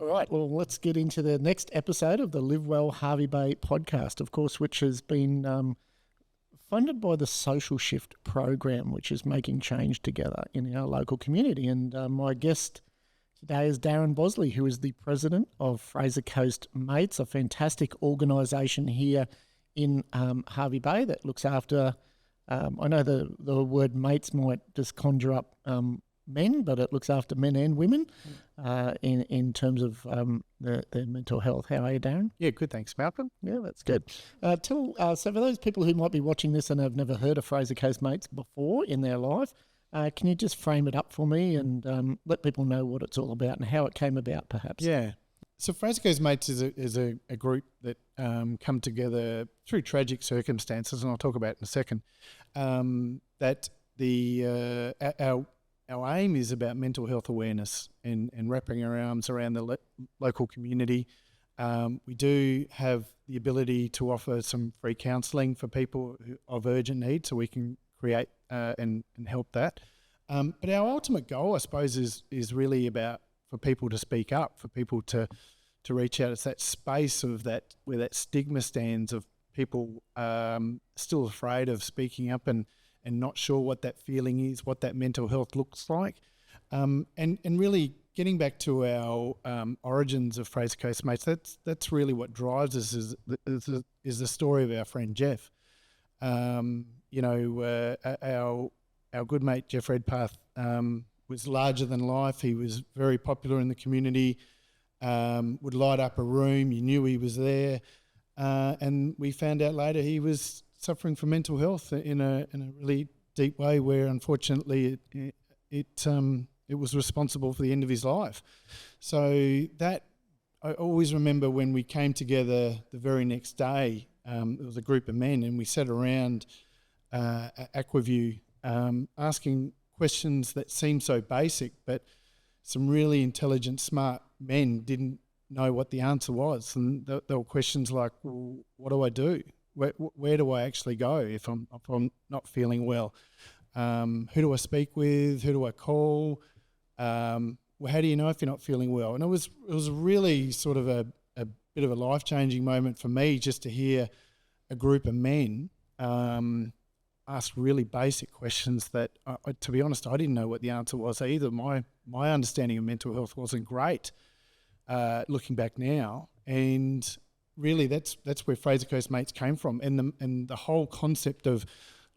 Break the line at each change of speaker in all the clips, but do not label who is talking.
All right, well, let's get into the next episode of the LiveWell Hervey Bay podcast, of course, which has been funded by the Social Shift program, which is making change together in our local community. And my guest today is Darren Bosley, who is the president of Fraser Coast Mates, a fantastic organisation here in Hervey Bay that looks after, I know the word mates might just conjure up men, but it looks after men and women in terms of their mental health. How are you, Darren?
Yeah, good, thanks, Malcolm.
Yeah, that's good. So for those people who might be watching this and have never heard of Fraser Coast Mates before in their life, can you just frame it up for me and let people know what it's all about and how it came about, perhaps?
Yeah. So Fraser Coast Mates is a group that come together through tragic circumstances, and I'll talk about it in a second, that our aim is about mental health awareness and wrapping our arms around the local community. We do have the ability to offer some free counselling for people of urgent need, so we can create and help that. But our ultimate goal, I suppose, is really about for people to speak up, for people to reach out. It's that space of that where that stigma stands of people still afraid of speaking up and not sure what that feeling is, what that mental health looks like. And really getting back to our origins of Fraser Coast Mates, that's really what drives us is the story of our friend Jeff. Our good mate Jeff Redpath was larger than life. He was very popular in the community, would light up a room. You knew he was there. And we found out later he was suffering from mental health in a really deep way, where unfortunately it was responsible for the end of his life. So that I always remember when we came together the very next day. It was a group of men, and we sat around Aquaview asking questions that seemed so basic, but some really intelligent, smart men didn't know what the answer was. And there were questions like, well, what do I do? Where do I actually go if I'm not feeling well? Who do I speak with? Who do I call? How do you know if you're not feeling well? And it was really sort of a bit of a life-changing moment for me just to hear a group of men ask really basic questions that, to be honest, I didn't know what the answer was either. My understanding of mental health wasn't great looking back now, and really that's where Fraser Coast Mates came from, and the whole concept of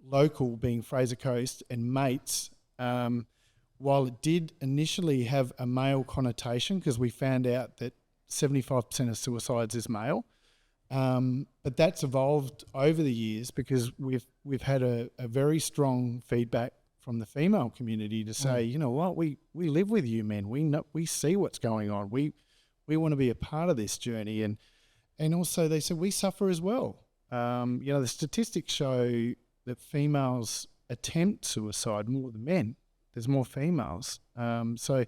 local being Fraser Coast and mates, while it did initially have a male connotation because we found out that 75% of suicides is male, but that's evolved over the years because we've had a very strong feedback from the female community to say, you know what, we live with you men, we see what's going on, we want to be a part of this journey, and also they said we suffer as well. The statistics show that females attempt suicide more than men. There's more females. So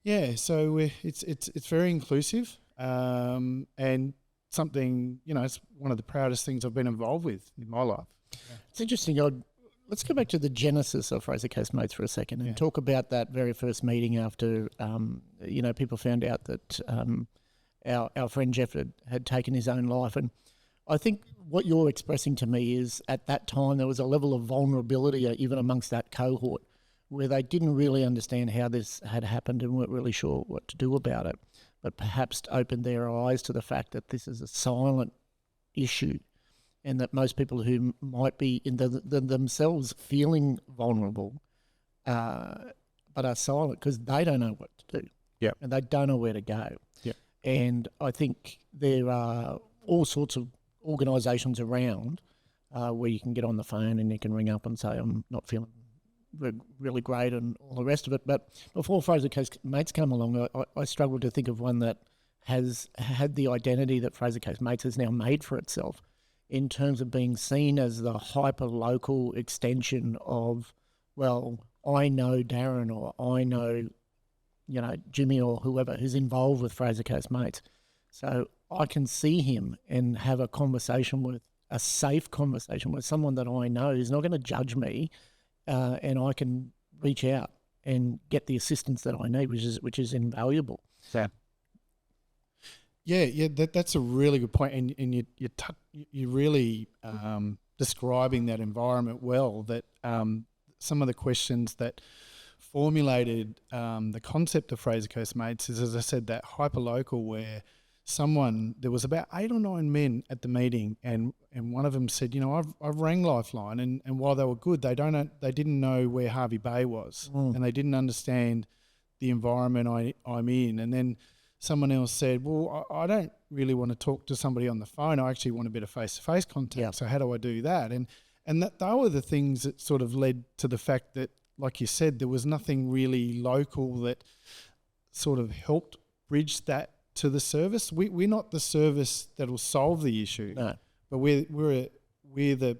it's very inclusive, and something, it's one of the proudest things I've been involved with in my life.
It's interesting. Let's go back to the genesis of Fraser Coast Mates for a second and talk about that very first meeting after, people found out that our friend Jeff had taken his own life. And I think what you're expressing to me is at that time there was a level of vulnerability even amongst that cohort where they didn't really understand how this had happened and weren't really sure what to do about it, but perhaps opened their eyes to the fact that this is a silent issue and that most people who might be in themselves feeling vulnerable but are silent because they don't know what to do.
Yep.
And they don't know where to go.
Yep.
And I think there are all sorts of organisations around where you can get on the phone and you can ring up and say, I'm not feeling really great and all the rest of it. But before Fraser Coast Mates came along, I struggled to think of one that has had the identity that Fraser Coast Mates has now made for itself in terms of being seen as the hyper-local extension of, well, I know Darren or I know, Jimmy or whoever who's involved with Fraser Coast Mates. So I can see him and have a safe conversation with someone that I know is not going to judge me, and I can reach out and get the assistance that I need, which is invaluable.
Yeah. Yeah, that's a really good point, and you're really describing that environment well. That some of the questions that formulated the concept of Fraser Coast Mates is, as I said, that hyperlocal where there was about 8 or 9 men at the meeting, and one of them said, I've rang Lifeline, and while they were good, they didn't know where Hervey Bay was, and they didn't understand the environment I'm in. And then someone else said, well, I don't really want to talk to somebody on the phone. I actually want a bit of face-to-face contact.
Yeah.
So how do I do that? And that they were the things that sort of led to the fact that, like you said, there was nothing really local that sort of helped bridge that to the service. We're not the service that will solve the issue,
No.
but we're the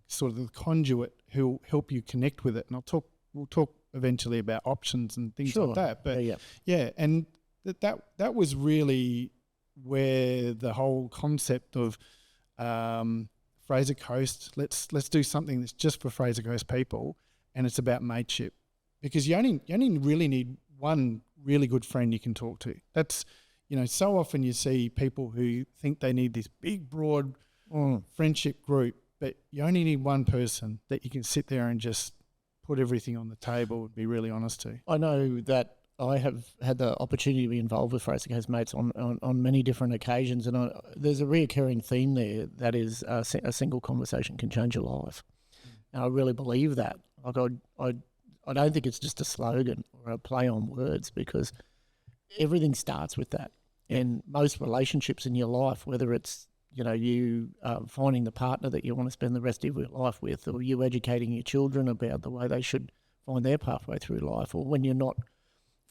sort of the conduit who'll help you connect with it. And we'll talk eventually about options and things like that. But yeah, and that was really where the whole concept of Fraser Coast, let's do something that's just for Fraser Coast people, and it's about mateship, because you only really need one really good friend you can talk to. That's, so often you see people who think they need this big, broad friendship group, but you only need one person that you can sit there and just put everything on the table and be really honest to. I
know that I have had the opportunity to be involved with Fraser Coast Mates on many different occasions, and there's a reoccurring theme there that is a single conversation can change your life. And I really believe that. Like I don't think it's just a slogan or a play on words, because everything starts with that. And most relationships in your life, whether it's you finding the partner that you want to spend the rest of your life with, or you educating your children about the way they should find their pathway through life, or when you're not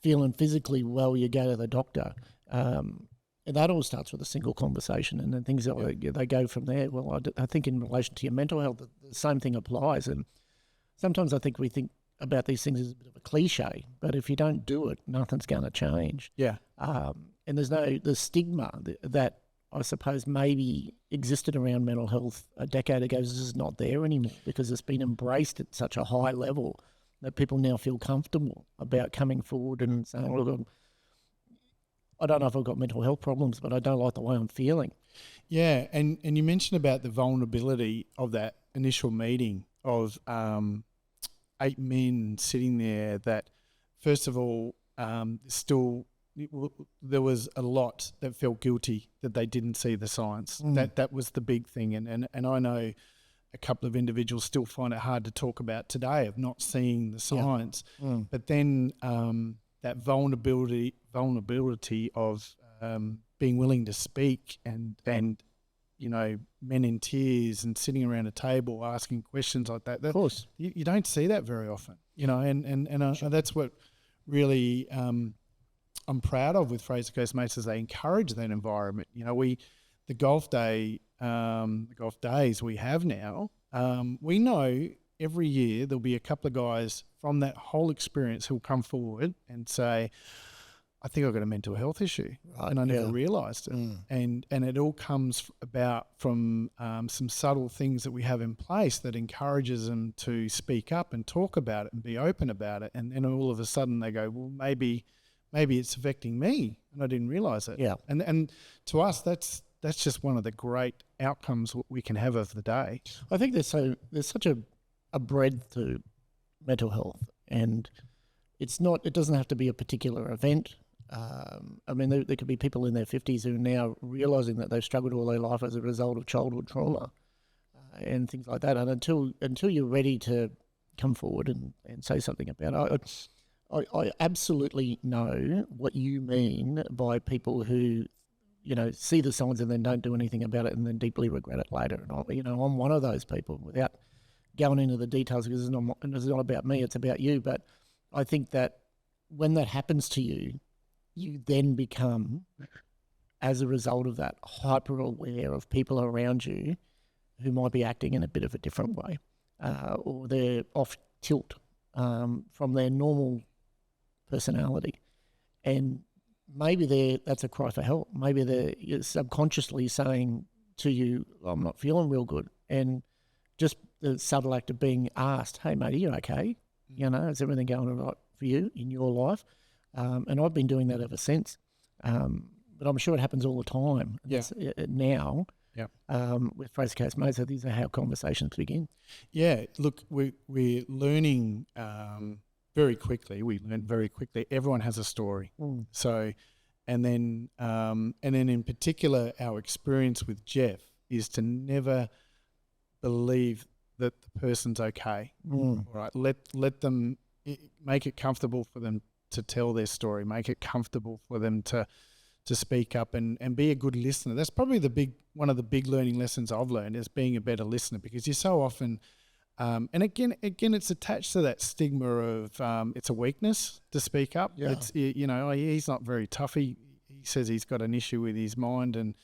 feeling physically well, you go to the doctor. And that all starts with a single conversation, and then things they go from there. Well, I think in relation to your mental health, the same thing applies. And sometimes I think we think about these things as a bit of a cliche, but if you don't do it, nothing's going to change.
Yeah.
And there's the stigma that I suppose maybe existed around mental health a decade ago is just not there anymore, because it's been embraced at such a high level that people now feel comfortable about coming forward and saying, look, I don't know if I've got mental health problems, but I don't like the way I'm feeling.
Yeah, and you mentioned about the vulnerability of that initial meeting of 8 men sitting there that, first of all, there was a lot that felt guilty that they didn't see the signs. That was the big thing. And I know a couple of individuals still find it hard to talk about today of not seeing the signs. But then that vulnerability of being willing to speak and men in tears and sitting around a table asking questions like that.
Of course.
You don't see that very often, and that's what really I'm proud of with Fraser Coast Mates, is they encourage that environment. The golf days we have now, we know every year there'll be a couple of guys from that whole experience who'll come forward and say, I think I've got a mental health issue, and I never realised it. And it all comes about from some subtle things that we have in place that encourages them to speak up and talk about it and be open about it. And then all of a sudden they go, well, maybe it's affecting me, and I didn't realise it.
Yeah.
And to us, that's just one of the great outcomes we can have of the day.
I think there's such a breadth to mental health, and it doesn't have to be a particular event. I mean, there could be people in their 50s who are now realising that they've struggled all their life as a result of childhood trauma and things like that. And until you're ready to come forward and say something about it, I absolutely know what you mean by people who, see the signs and then don't do anything about it and then deeply regret it later. And I'm one of those people, without going into the details, because it's not about me, it's about you. But I think that when that happens to you, you then become, as a result of that, hyper aware of people around you who might be acting in a bit of a different way, or they're off tilt from their normal personality. And maybe that's a cry for help. Maybe they're subconsciously saying to you, I'm not feeling real good. And just the subtle act of being asked, hey, mate, are you okay? Is everything going all right for you in your life? And I've been doing that ever since. but I'm sure it happens all the time.
Yeah.
Now,
Yeah.
with Fraser Coast Mates, so these are how conversations begin.
Yeah, look, we're learning very quickly. We learn very quickly. Everyone has a story. So, and then in particular, our experience with Jeff is to never believe that the person's okay. All right, let them make it comfortable for them to tell their story. Make it comfortable for them to speak up and be a good listener. That's probably one of the big learning lessons I've learned is being a better listener, because you're so often, and again, it's attached to that stigma of it's a weakness to speak up.
Yeah.
It's, he's not very tough. He says he's got an issue with his mind and,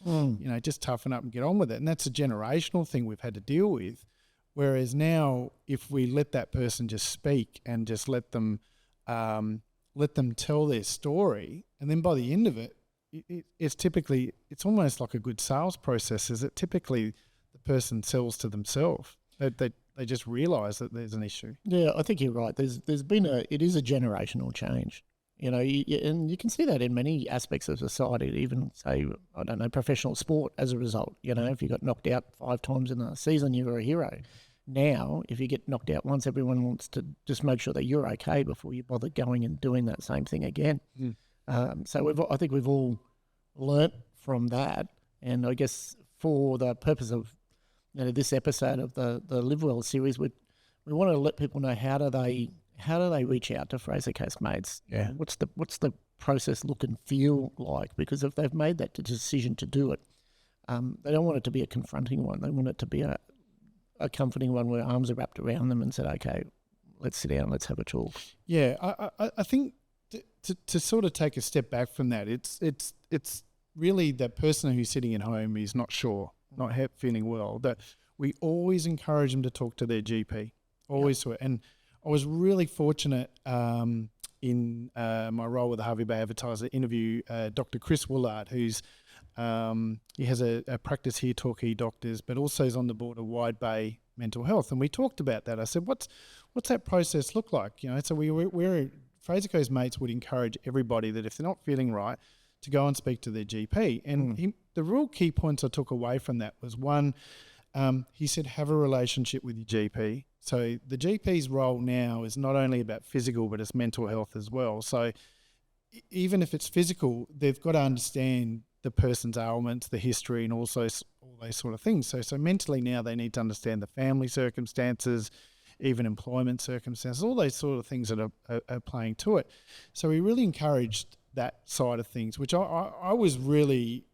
just toughen up and get on with it. And that's a generational thing we've had to deal with. Whereas now, if we let that person just speak and just let them tell their story, and then by the end of it, it's almost like a good sales process. Is it typically the person sells to themselves? They just realise that there's an issue.
Yeah, I think you're right. There's been it is a generational change. And you can see that in many aspects of society, even say, I don't know, professional sport as a result. If you got knocked out 5 times in a season, you were a hero. Now, if you get knocked out once, everyone wants to just make sure that you're okay before you bother going and doing that same thing again. So I think we've all learnt from that. And I guess for the purpose of this episode of the LiveWell series, we want to let people know how do they reach out to Fraser Coast Mates?
Yeah.
What's the process look and feel like? Because if they've made that decision to do it, they don't want it to be a confronting one. They want it to be a comforting one where arms are wrapped around them and said, okay, let's sit down, let's have a talk.
Yeah, I think to sort of take a step back from that, it's really that person who's sitting at home is not sure, not feeling well, that we always encourage them to talk to their GP, always. Yep. And I was really fortunate in my role with the Hervey Bay Advertiser to interview Dr. Chris Woolard, who's he has a practice here, Torquay Doctors, but also is on the board of Wide Bay Mental Health. And we talked about that. I said, what's that process look like? So we're Fraser Coast Mates would encourage everybody that if they're not feeling right, to go and speak to their GP. And the real key points I took away from that was, one, he said, have a relationship with your GP. So the GP's role now is not only about physical, but it's mental health as well. So even if it's physical, they've got to understand the person's ailments, the history, and also all those sort of things. So mentally now they need to understand the family circumstances, even employment circumstances, all those sort of things that are playing to it. So we really encouraged that side of things, which I was really,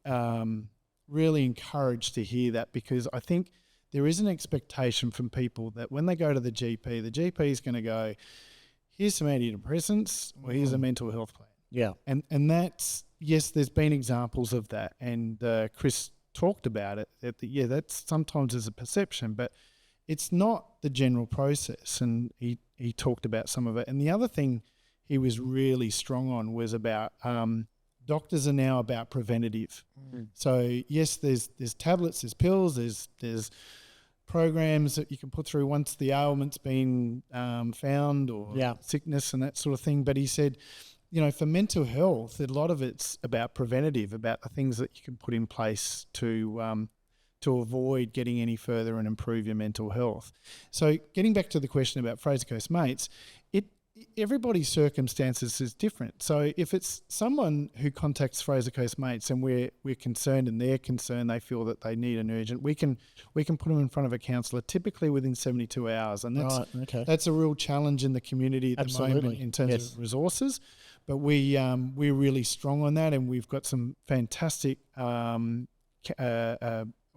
really encouraged to hear that, because I think there is an expectation from people that when they go to the GP is going to go, here's some antidepressants or here's a mental health plan.
Yeah.
And that's, yes, there's been examples of that. And Chris talked about it. That's sometimes is a perception, but it's not the general process. And he talked about some of it. And the other thing he was really strong on was about doctors are now about preventative. So yes, there's tablets, there's pills, there's programs that you can put through once the ailment's been found, or sickness and that sort of thing. But he said, for mental health, a lot of it's about preventative, about the things that you can put in place to avoid getting any further and improve your mental health. So getting back to the question about Fraser Coast Mates, everybody's circumstances is different. So if it's someone who contacts Fraser Coast Mates and we're concerned and they're concerned, they feel that they need an urgent, we can put them in front of a counsellor typically within 72 hours. And that's a real challenge in the community at the moment in terms of resources. But we're really strong on that, and we've got some fantastic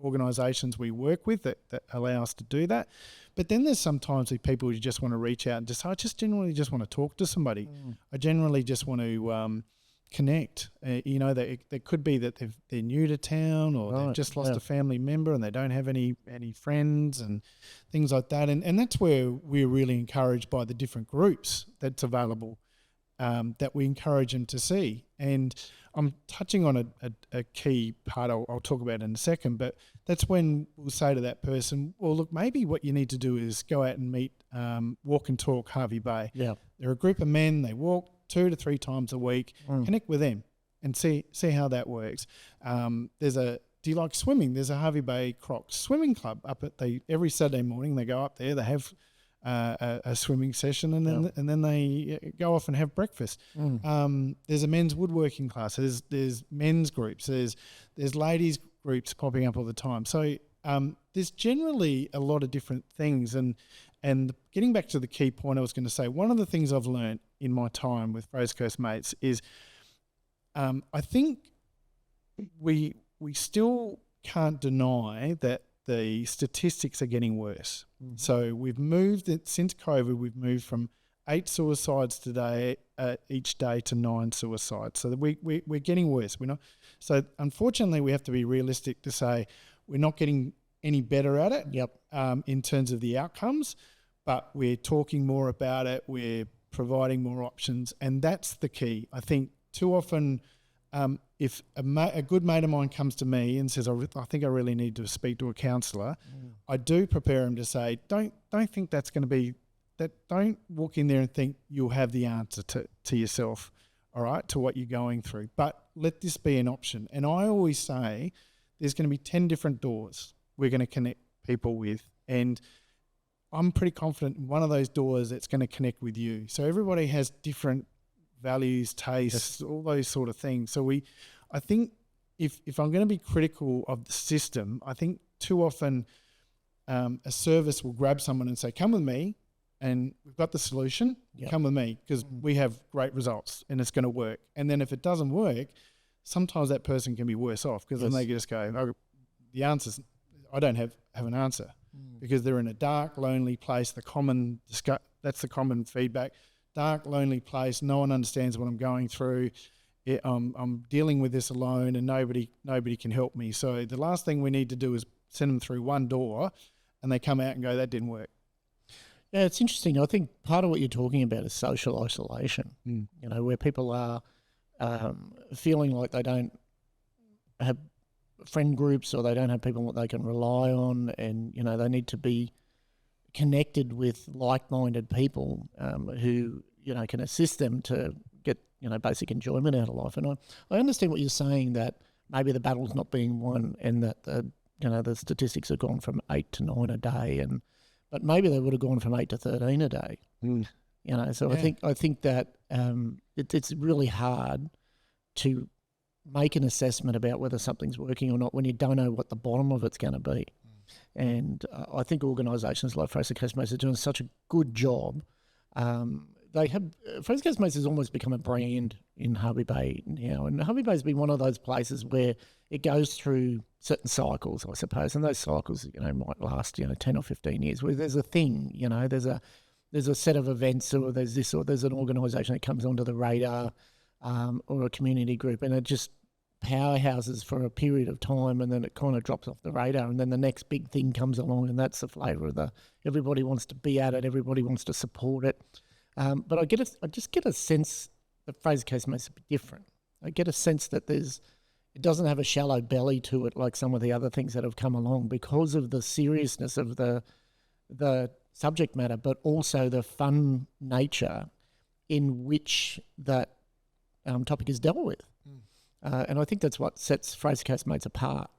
organisations we work with that allow us to do that. But then there's sometimes people who just want to reach out and just, I just generally just want to talk to somebody. I generally just want to connect. There could be that they're new to town, or they've just lost a family member and they don't have any friends and things like that. And that's where we're really encouraged by the different groups that's available, that we encourage them to see. And I'm touching on a key part I'll talk about in a second, but that's when we'll say to that person, well, look, maybe what you need to do is go out and meet Walk and Talk Hervey Bay. Yeah. They're a group of men, they walk 2 to 3 times a week, connect with them and see how that works. Do you like swimming? There's a Hervey Bay Crocs swimming club up every Saturday morning. They go up there. They have a swimming session, and then they go off and have breakfast. There's a men's woodworking class. There's men's groups. There's ladies groups popping up all the time. So there's generally a lot of different things. And getting back to the key point I was going to say, one of the things I've learned in my time with Fraser Coast Mates is I think we still can't deny that the statistics are getting worse. So we've moved it since COVID. We've moved from 8 suicides each day to 9 suicides. So we're getting worse. We're not. So unfortunately, we have to be realistic to say we're not getting any better at it. In terms of the outcomes, but we're talking more about it. We're providing more options, and that's the key. I think too often. If a good mate of mine comes to me and says, I think I really need to speak to a counsellor, I do prepare him to say, don't think that's going to be, that don't walk in there and think you'll have the answer to yourself, all right, to what you're going through. But let this be an option. And I always say there's going to be 10 different doors we're going to connect people with. And I'm pretty confident in one of those doors that's going to connect with you. So everybody has different values, tastes, all those sort of things. So I think if I'm going to be critical of the system, I think too often a service will grab someone and say, come with me and we've got the solution, come with me because we have great results and it's going to work. And then if it doesn't work, sometimes that person can be worse off because then they just go, oh, the answer's, I don't have an answer because they're in a dark, lonely place. That's the common feedback. Dark, lonely place. No one understands what I'm going through. I'm dealing with this alone, and nobody can help me. So the last thing we need to do is send them through one door, and they come out and go, "That didn't work."
Yeah, it's interesting. I think part of what you're talking about is social isolation. You know, where people are feeling like they don't have friend groups or they don't have people that they can rely on, and you know they need to be connected with like-minded people who, you know, can assist them to get, you know, basic enjoyment out of life. And I understand what you're saying, that maybe the battle's not being won and that the statistics have gone from 8 to 9 a day, but maybe they would have gone from 8 to 13 a day. You know, so I think that it's really hard to make an assessment about whether something's working or not when you don't know what the bottom of it's going to be. And I think organisations like Fraser Coast Mates are doing such a good job. Fraser Coast Mates has almost become a brand in Hervey Bay now, and Hervey Bay's been one of those places where it goes through certain cycles, I suppose, and those cycles, you know, might last, you know, 10 or 15 years. Where there's a thing, you know, there's a set of events, or there's this, or there's an organisation that comes onto the radar, or a community group, and it just powerhouses for a period of time, and then it kind of drops off the radar, and then the next big thing comes along, and that's the flavour of everybody wants to be at it, everybody wants to support it. But I just get a sense that Fraser Coast Mates is a bit different. I get a sense that it doesn't have a shallow belly to it like some of the other things that have come along because of the seriousness of the subject matter, but also the fun nature in which that topic is dealt with. And I think that's what sets Fraser Coast Mates apart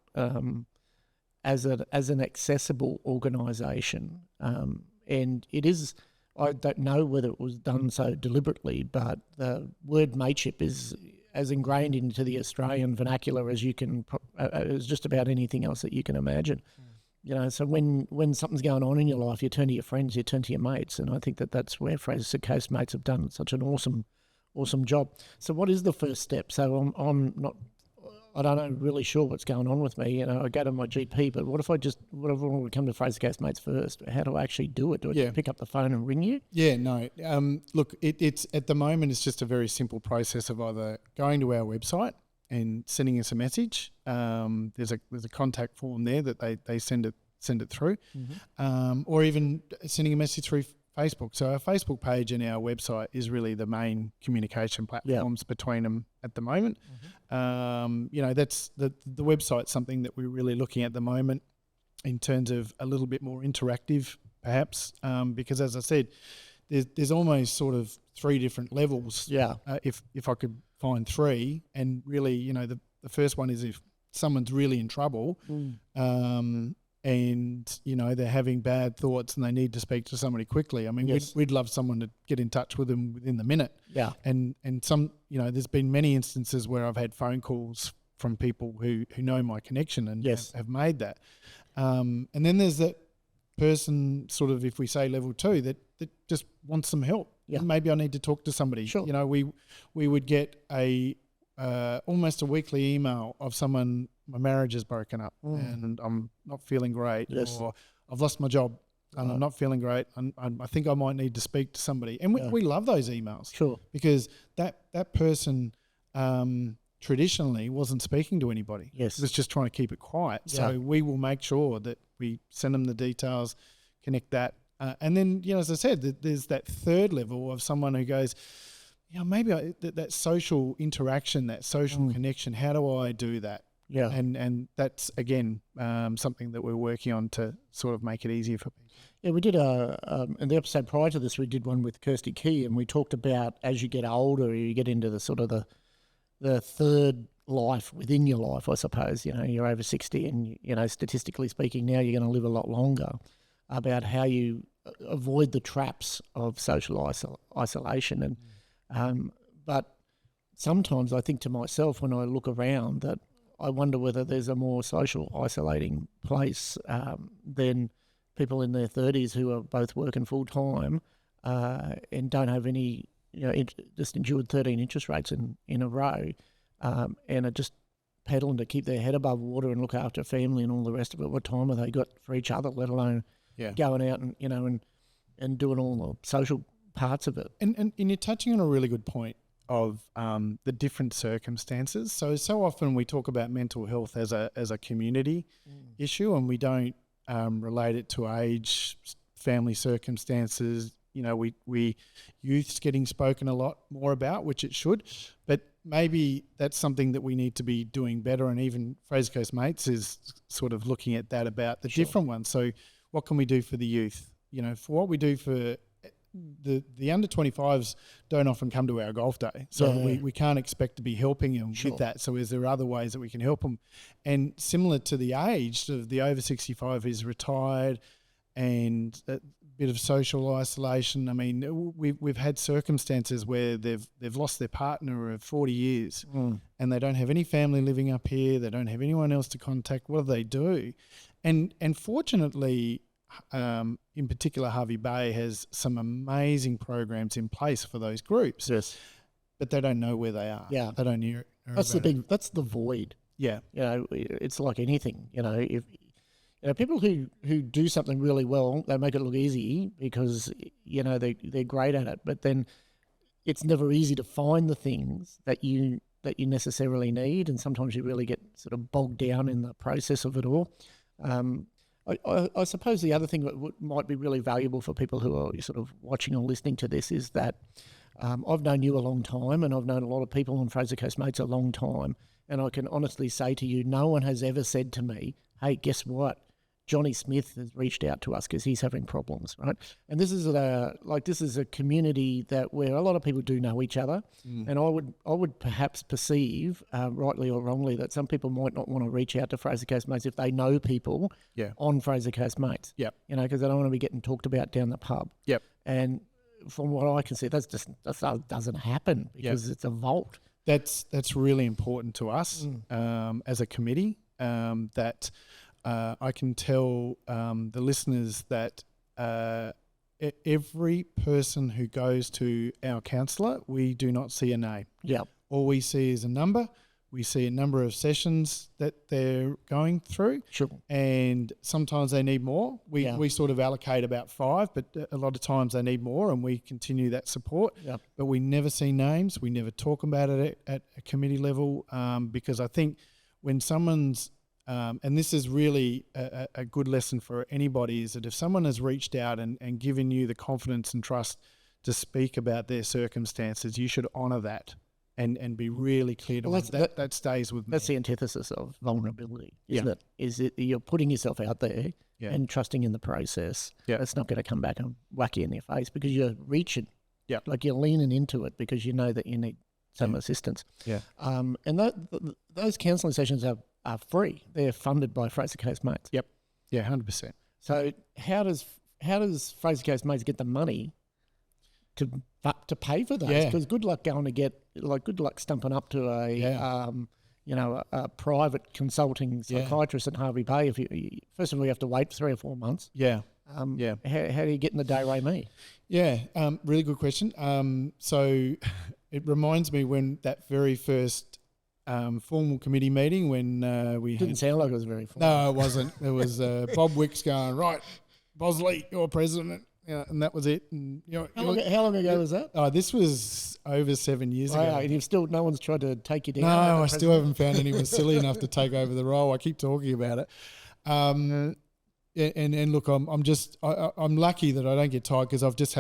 as an accessible organisation. And it is, I don't know whether it was done so deliberately, but the word mateship is as ingrained into the Australian vernacular as you can, as just about anything else that you can imagine. You know, so when something's going on in your life, you turn to your friends, you turn to your mates, and I think that's where Fraser Coast Mates have done such an awesome job. So what is the first step? So I don't know really sure what's going on with me. You know, I go to my GP, but what if I want to come to Fraser Coast Mates first? How do I actually do it? Do I just pick up the phone and ring you? Yeah, no.
Look, it's at the moment it's just a very simple process of either going to our website and sending us a message. There's a contact form there that they send it through, or even sending a message through Facebook. So our Facebook page and our website is really the main communication platforms between them at the moment. You know, that's the website's something that we're really looking at the moment in terms of a little bit more interactive, perhaps, because as I said, there's almost sort of 3 different levels. If I could find 3, and really, the first one is if someone's really in trouble, and they're having bad thoughts and they need to speak to somebody quickly. I mean,
Yes.
we'd love someone to get in touch with them within the minute.
Yeah.
And some, there's been many instances where I've had phone calls from people who know my connection and
Yes.
have made that. And then there's that person, sort of, if we say level 2, that just wants some help.
Yeah.
Maybe I need to talk to somebody.
Sure.
We would get almost a weekly email of someone, my marriage is broken up and I'm not feeling great,
Yes.
or I've lost my job and I'm not feeling great, and I think I might need to speak to somebody. And we love those emails.
Sure.
Because that person traditionally wasn't speaking to anybody.
Yes.
Was just trying to keep it quiet.
Yeah.
So we will make sure that we send them the details, connect that. And then, as I said, there's that third level of someone who goes, maybe that social interaction, that social connection, how do I do that?
Yeah.
And that's, again, something that we're working on to sort of make it easier for people.
Yeah, we did in the episode prior to this, we did one with Kirsty Key, and we talked about as you get older, you get into the sort of the third life within your life, I suppose. You're over 60 and, statistically speaking, now you're going to live a lot longer, about how you avoid the traps of social isolation. And but sometimes I think to myself when I look around that I wonder whether there's a more social isolating place than people in their 30s who are both working full time and don't have any, just endured 13 interest rates in a row and are just peddling to keep their head above water and look after family and all the rest of it. What time have they got for each other, let alone going out and, and doing all the social parts of it?
And you're touching on a really good point of the different circumstances. So often we talk about mental health as a community issue, and we don't relate it to age, family circumstances. We youth's getting spoken a lot more about, which it should, but maybe that's something that we need to be doing better. And even Fraser Coast Mates is sort of looking at that, about the different ones. So what can we do for the youth? For what we do for the under 25s don't often come to our golf day. So we can't expect to be helping them with that. So is there other ways that we can help them? And similar to the age of the over 65 is retired and a bit of social isolation. I mean, we've had circumstances where they've lost their partner of 40 years and they don't have any family living up here. They don't have anyone else to contact. What do? And fortunately, in particular, Hervey Bay has some amazing programs in place for those groups.
Yes.
But they don't know where they are.
Yeah.
They don't know
That's that's the void.
Yeah.
It's like anything, if people who do something really well, they make it look easy because, they're great at it. But then it's never easy to find the things that you necessarily need. And sometimes you really get sort of bogged down in the process of it all. I suppose the other thing that might be really valuable for people who are sort of watching or listening to this is that I've known you a long time, and I've known a lot of people on Fraser Coast Mates a long time, and I can honestly say to you, no one has ever said to me, hey, guess what? Johnny Smith has reached out to us because he's having problems, right? And this is a community where a lot of people do know each other, and I would perhaps perceive, rightly or wrongly, that some people might not want to reach out to Fraser Coast Mates if they know people on Fraser Coast Mates.
Yep.
Because they don't want to be getting talked about down the pub.
Yep.
And from what I can see, that doesn't happen because it's a vault.
That's really important to us as a committee. That. I can tell the listeners that every person who goes to our counsellor, we do not see a name.
Yeah.
All we see is a number. We see a number of sessions that they're going through.
Sure.
And sometimes they need more. We sort of allocate about 5, but a lot of times they need more, and we continue that support.
Yeah. But
we never see names. We never talk about it at a committee level because I think when someone's and this is really a good lesson for anybody, is that if someone has reached out and given you the confidence and trust to speak about their circumstances, you should honour that and be really clear to them. That stays with me.
That's the antithesis of vulnerability, isn't it? Is it you're putting yourself out there and trusting in the process. Yeah. It's not going to come back and whack you in your face because you're reaching. Yeah. Like you're leaning into it because you know that you need some assistance.
Yeah.
And those counselling sessions are free. They're funded by Fraser Coast Mates.
Yep. Yeah, 100%.
So how does Fraser Coast Mates get the money to pay for those?
Yeah.
Because good luck stumping up to a private consulting psychiatrist in Hervey Bay. First of all, you have to wait 3 or 4 months.
Yeah.
How do you get in the day Ray me?
Yeah, really good question. So it reminds me when that very first formal committee meeting when we
Didn't sound like it was very formal.
No, it wasn't. It was Bob Wicks going, right, Bosley, you're president. And that was it. And,
how long ago was that?
Oh, this was over 7 years ago.
And you've still, no one's tried to take you down?
No, I still haven't found anyone silly enough to take over the role. I keep talking about it. And look, I'm lucky that I don't get tired because I've just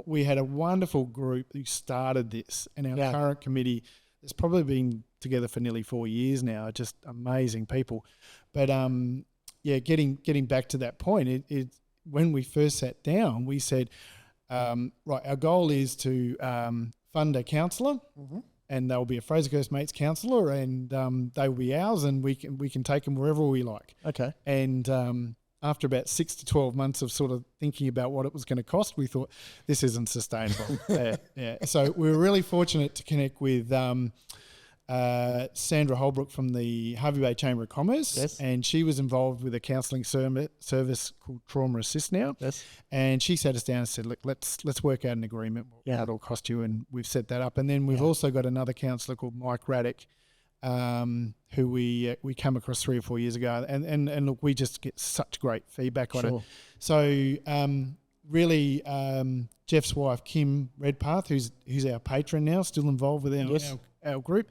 we had a wonderful group who started this, and our current committee has probably been together for nearly 4 years now. Just amazing people. But getting back to that point, when we first sat down, we said, right, our goal is to fund a counsellor, and there will be a Fraser Coast Mates counsellor, and they will be ours, and we can take them wherever we like.
Okay.
And after about 6 to 12 months of sort of thinking about what it was going to cost, we thought this isn't sustainable. So we were really fortunate to connect with Sandra Holbrook from the Hervey Bay Chamber of Commerce, and she was involved with a counselling service called Trauma Assist now. And she sat us down and said, look, let's work out an agreement, what it'll cost you, and we've set that up. And then we've also got another counsellor called Mike Raddick, who we come across 3 or 4 years ago, and look, we just get such great feedback on it. So really, Jeff's wife Kim Redpath, who's our patron now, still involved with our group.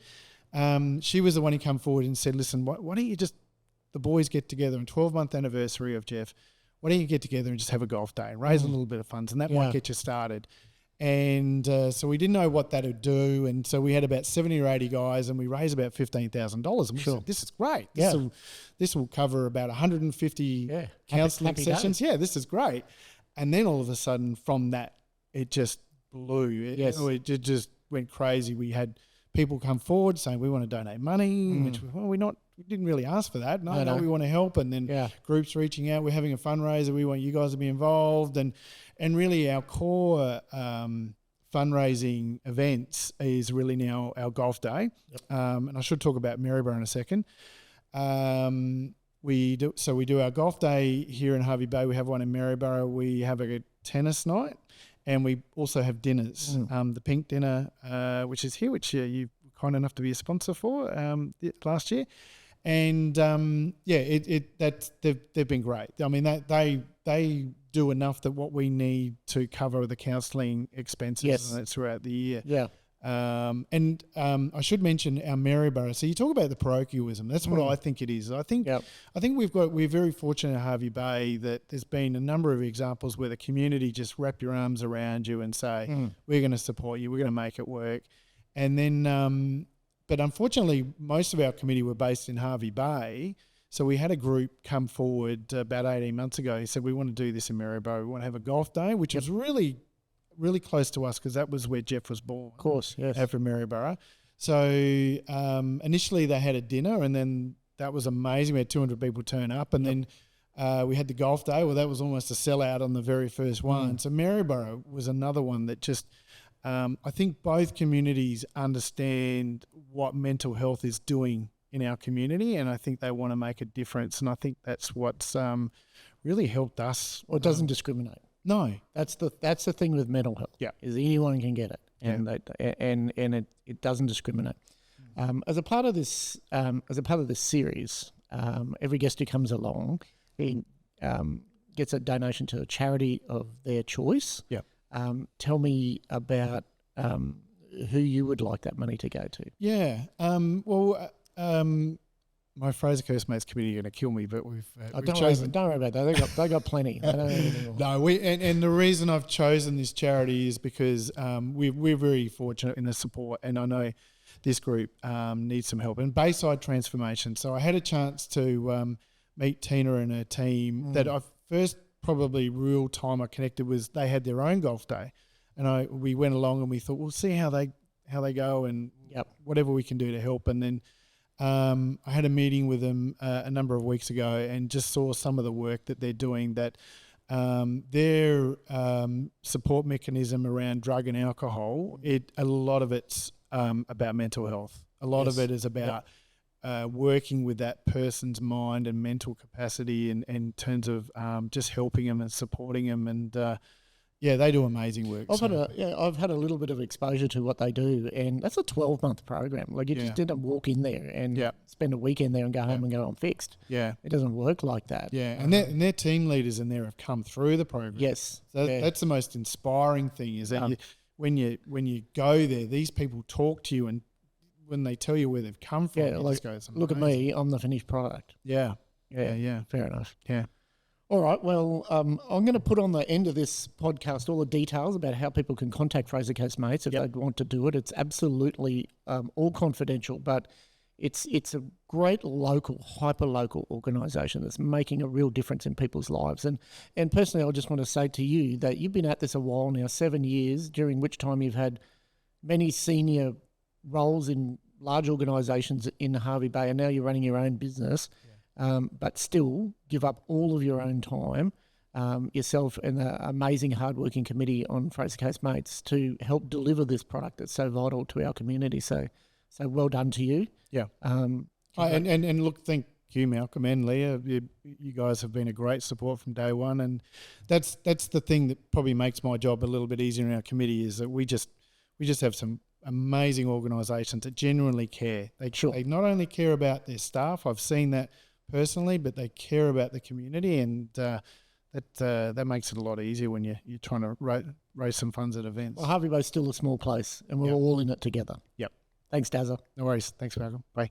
She was the one who come forward and said, listen, why don't you just, the boys get together on 12-month anniversary of Jeff, why don't you get together and just have a golf day and raise a little bit of funds, and that might get you started. And so we didn't know what that would do, and so we had about 70 or 80 guys, and we raised about $15,000. And we said, this is great. This will cover about 150 counselling sessions. Yeah, this is great. And then all of a sudden, from that, it just blew. It just went crazy. We had people come forward saying, we want to donate money, which, we didn't really ask for that. No, we want to help. And then groups reaching out, we're having a fundraiser, we want you guys to be involved. And really our core fundraising events is really now our golf day. And I should talk about Maryborough in a second. We do our golf day here in Hervey Bay. We have one in Maryborough. We have a tennis night, and we also have dinners. The Pink Dinner, which is here, which you were kind enough to be a sponsor for last year. And they've been great. I mean, they do enough that what we need to cover the counselling expenses throughout the year. And I should mention our Maryborough. So you talk about the parochialism. That's what I think it is. I think we're very fortunate at Hervey Bay that there's been a number of examples where the community just wrap your arms around you and say, we're going to support you, we're going to make it work. And then, but unfortunately, most of our committee were based in Hervey Bay. So we had a group come forward about 18 months ago. He said, we want to do this in Maryborough. We want to have a golf day, which is really close to us because that was where Jeff was born. Of course, yes. Out from Maryborough. So initially they had a dinner, and then that was amazing. We had 200 people turn up, and then we had the golf day. Well, that was almost a sellout on the very first one. So Maryborough was another one that just I think both communities understand what mental health is doing in our community, and I think they want to make a difference. And I think that's what's really helped us.
Well, it doesn't discriminate.
No,
that's the thing with mental health. Is anyone can get it, and it doesn't discriminate. As a part of this series, every guest who comes along, he gets a donation to a charity of their choice. Tell me about who you would like that money to go to. My Fraser Coast Mates committee are going to kill me, but we've chosen. Don't worry about that. They got plenty. They don't need any more.
No, and the reason I've chosen this charity is because we're very fortunate in the support, and I know this group needs some help. And Bayside Transformation. So I had a chance to meet Tina and her team. That I first probably real time I connected was they had their own golf day, and we went along and we thought we'll see how how they go and
Yep.
whatever we can do to help. And then I had a meeting with them a number of weeks ago and just saw some of the work that they're doing, that their support mechanism around drug and alcohol, a lot of it's about mental health. A lot of it is about working with that person's mind and mental capacity in terms of just helping them and supporting them. And they do amazing work.
I've had a little bit of exposure to what they do, and that's a 12-month program. Like, you just didn't walk in there and spend a weekend there and go home and go, I'm fixed. Yeah, it doesn't work like that.
Yeah, and their team leaders in there have come through the program.
Yes,
so that's the most inspiring thing, is that when you go there, these people talk to you, and when they tell you where they've come from, you just go,
look at me, I'm the finished product.
Yeah,
fair enough.
Yeah.
All right, well, I'm going to put on the end of this podcast all the details about how people can contact Fraser Coast Mates if they'd want to do it. It's absolutely all confidential, but it's a great local, hyper-local organisation that's making a real difference in people's lives. And personally, I just want to say to you that you've been at this a while now, 7 years, during which time you've had many senior roles in large organisations in Hervey Bay, and now you're running your own business. But still give up all of your own time, yourself and the amazing hardworking committee on Fraser Coast Mates, to help deliver this product that's so vital to our community. So well done to you.
Yeah. And look, thank you, Malcolm and Leah. You guys have been a great support from day one, and that's the thing that probably makes my job a little bit easier in our committee, is that we just have some amazing organisations that genuinely care. They not only care about their staff, I've seen that personally, but they care about the community, and that makes it a lot easier when you're trying to raise some funds at events.
Well, Hervey Bay's still a small place, and we're all in it together.
Yep.
Thanks, Dazza.
No worries. Thanks, Malcolm. Bye.